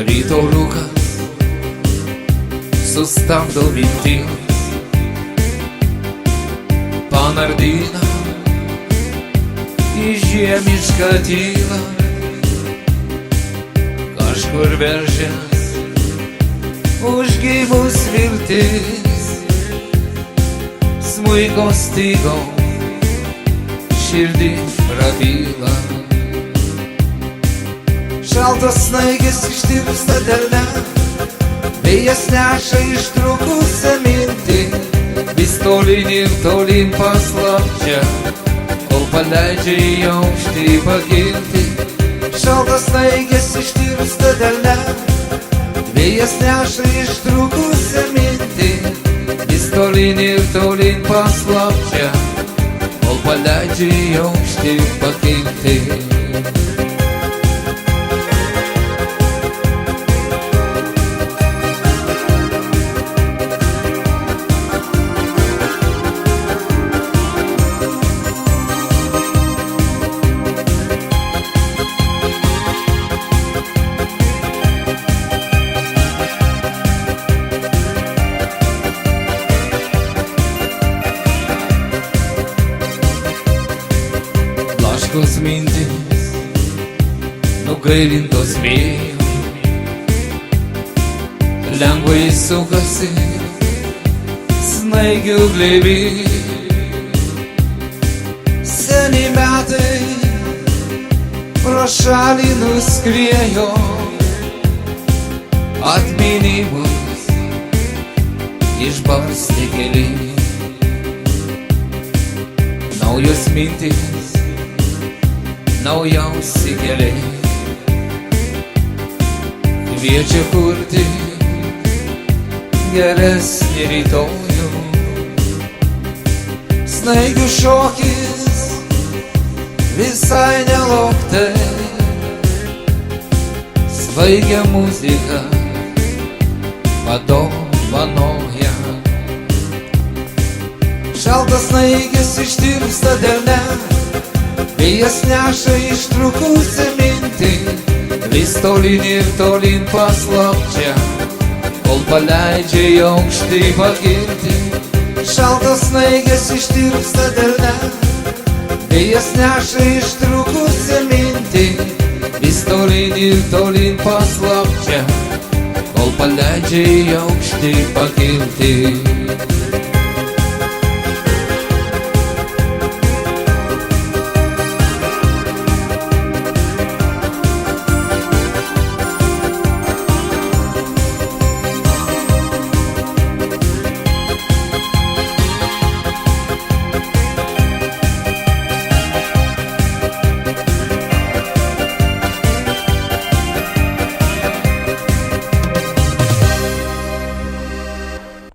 ryto rūkas sustabdo viltis, panardina į žiemišką tylą. Kažkur veržės užgimus viltis, smuiko stygom širdį prabyla. Šaltos snaigės ištirpsta delne, vėjas neša ištrūkusią mintį, vis tolyn ir tolyn paslapčia, kol paleidžia į aukštį pakilti. Šaltos snaigės ištirpsta delne, vėjas neša ištrūkusią mintį, vis tolyn ir tolyn paslapčia, kol paleidžia į aukštį pakilti. Blaškos mintis, nugailintos vėjo, lengvai sukasi snaigių glėby. Seni metai pro šalį nuskriejo, atminimus išbarstė keliai. Naujos mintis, naujausi keliai kviečia kurti geresnį rytojų. Snaigių šokis visai nelauktai, svaigia muzika padovanoja. Šaltas snaigės ištirpsta delne, vėjas neša ištrūkusią mintį, vis tolyn ir tolyn paslapčia, kol paleidžia į aukštį pakilti. Šaltos snaigės ištirpsta delne, vėjas neša ištrūkusią mintį, vis tolyn ir tolyn paslapčia, kol paleidžia į aukštį pakilti.